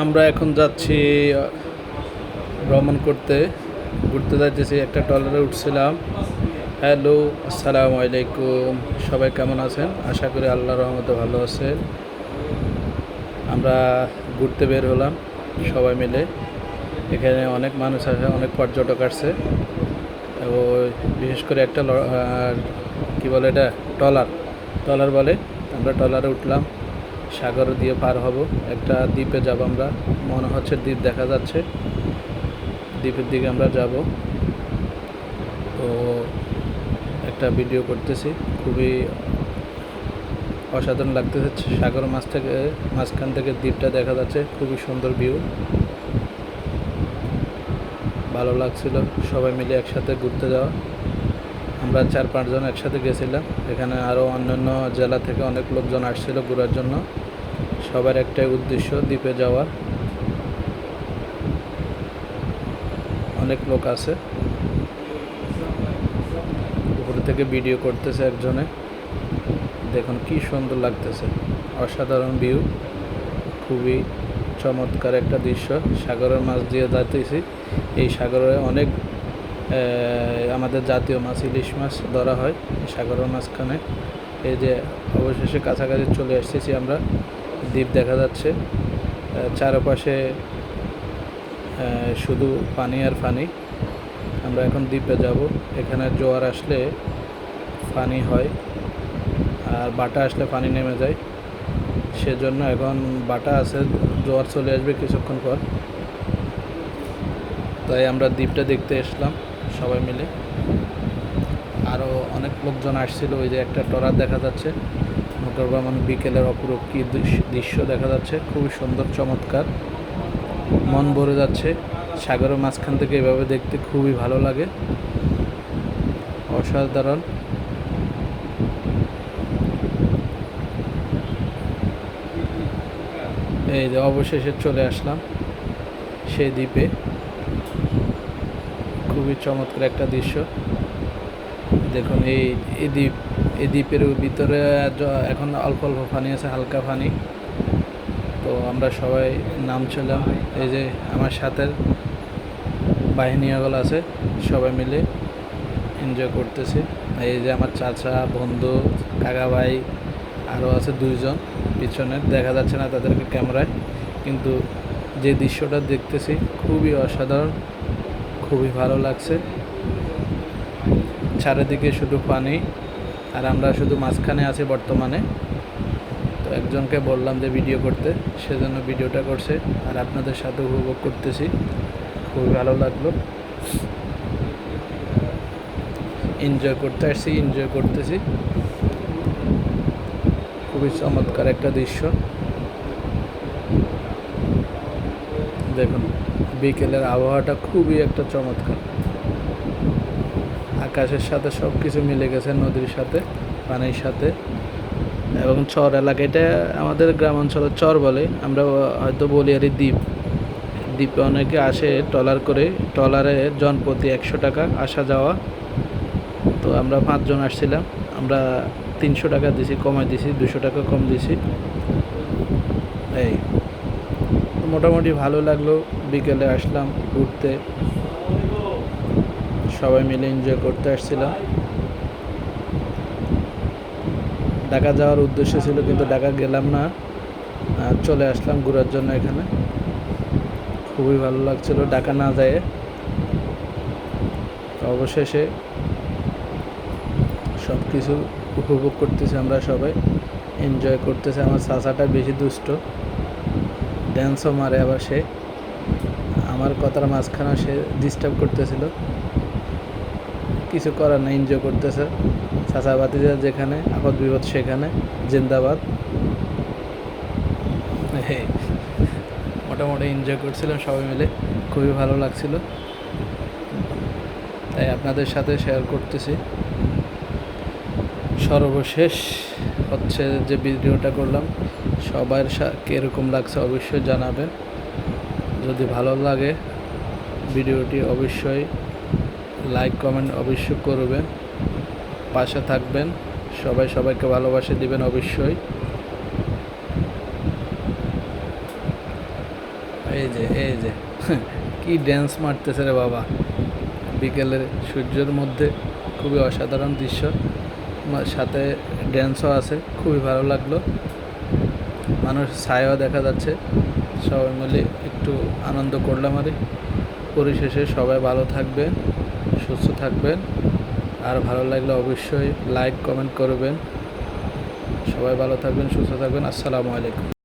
আমরা এখন যাচ্ছি ভ্রমণ করতে, ঘুরতে যাইতেছি। একটা ট্রলারে উঠছিলাম। হ্যালো, আসসালামু আলাইকুম। সবাই কেমন আছেন? আশা করি আল্লাহর রহমতে ভালো আছেন। আমরা ঘুরতে বের হলাম সবাই মিলে। এখানে অনেক মানুষ আছে, অনেক পর্যটক আসছে। ও বিশেষ করে একটা কি বলে এটা, ট্রলার বলে। আমরা ট্রলারে উঠলাম, সাগর দিয়ে পার হব, একটা দ্বীপে যাব। আমরা মনে হচ্ছে দ্বীপ দেখা যাচ্ছে, দ্বীপের দিকে আমরা যাব। তো একটা ভিডিও করতেছি, খুবই অসাধারণ লাগতেছে। সাগর মাঝখান থেকে দ্বীপটা দেখা যাচ্ছে, খুবই সুন্দর ভিউ, ভালো লাগছিল সবাই মিলে একসাথে ঘুরতে যাওয়া। আমরা 4-5 জন একসাথে গেছিলাম। এখানে আরও অন্যান্য জেলা থেকে অনেক লোকজন আসছিল ঘোরার জন্য। সবার একটাই উদ্দেশ্য, দ্বীপে যাওয়ার। অনেক লোক আছে, উপরে থেকে ভিডিও করতেছে একজনে। দেখুন কি সুন্দর লাগতেছে, অসাধারণ ভিউ, খুবই চমৎকার একটা দৃশ্য। সাগরের মাছ দিয়ে যাইতেছি। এই সাগরে অনেক আমাদের জাতীয় মাছ, ইলিশ মাছ ধরা হয় সাগরের মাঝখানে। এই যে অবশেষে কাছাকাছি চলে এসেছি আমরা, দ্বীপ দেখা যাচ্ছে। চারপাশে শুধু পানি আর পানি। আমরা এখন দ্বীপে যাব। এখানে জোয়ার আসলে পানি হয়, আর বাটা আসলে পানি নেমে যায়। সেজন্য এখন বাটা আছে, জোয়ার চলে আসবে কিছুক্ষণ পর। তাই আমরা দ্বীপটা দেখতে এসলাম সবাই মিলে। আরও অনেক লোকজন আসছিল। ওই যে একটা ট্রলার দেখা যাচ্ছে, মানে বিকেলের অপরূপ কি দৃশ্য দেখা যাচ্ছে, খুবই সুন্দর, চমৎকার, মন ভরে যাচ্ছে। সাগরের মাঝখান থেকে এভাবে দেখতে খুবই ভালো লাগে, অসাধারণ। এই যে অবশেষে চলে আসলাম সেই দ্বীপে, খুবই চমৎকার একটা দৃশ্য। দেখুন এই দ্বীপের ভিতরে এখন অল্প অল্প পানি আছে, হালকা পানি। তো আমরা সবাই নামছিলাম। এই যে আমার সাথে বাহিনীগুলো আছে, সবাই মিলে এনজয় করতেছি। এই যে আমার চাচা, বন্ধু, কাকা ভাই, আরও আছে 2 জন পিছনে, দেখা যাচ্ছে না তাদেরকে ক্যামেরায়, কিন্তু যে দৃশ্যটা দেখতেছি খুবই অসাধারণ, খুবই ভালো লাগছে। চারিদিকে শুধু পানি, আর আমরা শুধু মাঝখানে আছি বর্তমানে। তো একজনকে বললাম যে ভিডিও করতে, সেজন্য ভিডিওটা করছে, আর আপনাদের সাথে উপভোগ করতেছি, খুবই ভালো লাগলো। এনজয় করতে আসছি, এনজয় করতেছি, খুবই চমৎকার একটা দৃশ্য। দেখুন বিকেলের আবহাওয়াটা খুবই একটা চমৎকার, আকাশের সাথে সব কিছু মিলে গেছে, নদীর সাথে, পানির সাথে। এবং চর এলাকা, এটা আমাদের গ্রাম অঞ্চলে চর বলে, আমরা হয়তো বলি আর দ্বীপ। দ্বীপে অনেকে আসে ট্রলার করে, ট্রলারে জনপ্রতি 100 টাকা আসা যাওয়া। তো আমরা 5 জন আসছিলাম, আমরা 300 টাকা দিছি, কমাই দিছি, 200 টাকা কম দিছি। এই মোটামুটি ভালো লাগলো। বিকেলে আসলাম ঘুরতে, সবাই মিলে এনজয় করতে আসছিলাম। ঢাকা যাওয়ার উদ্দেশ্য ছিল, কিন্তু ঢাকা গেলাম না, চলে আসলাম ঘোরার জন্য এখানে। খুবই ভালো লাগছিল ঢাকা না যেয়ে। অবশেষে সব কিছু উপভোগ করতেছি, আমরা সবাই এনজয় করতেছি। আমার চাচাটা বেশি দুষ্ট, ড্যান্সও মারে, আবার সে আমার কথার মাঝখানে সে ডিস্টার্ব করতেছিল। কিছু করার না, এনজয় করতেছে। চাচা ভাতিজা যেখানে, আপদ বিপদ সেখানে, জিন্দাবাদ। মোটামুটি এনজয় করছিলাম সবাই মিলে, খুবই ভালো লাগছিল, তাই আপনাদের সাথে শেয়ার করতেছি। সর্বশেষ হচ্ছে যে ভিডিওটা করলাম, সবার কীরকম লাগছে অবশ্যই জানাবেন। যদি ভালো লাগে ভিডিওটি অবশ্যই লাইক কমেন্ট অবশ্যই করবেন, পাশে থাকবেন, সবাই সবাইকে ভালোবাসা দিবেন অবশ্যই। এই যে কি ড্যান্স মারতেছে রে বাবা, বিকেলের সূর্যের মধ্যে খুবই অসাধারণ দৃশ্য, সাথে ড্যান্সও আছে, খুবই ভালো লাগলো। মানুষ ছায়াও দেখা যাচ্ছে, সবাই মিলে একটু আনন্দ করলাম। আর পরিশেষে সবাই ভালো থাকবেন, সুস্থ থাকবেন, আর ভালো লাগলে অবশ্যই লাইক কমেন্ট করবেন। সবাই ভালো থাকবেন, সুস্থ থাকবেন। আসসালামু আলাইকুম।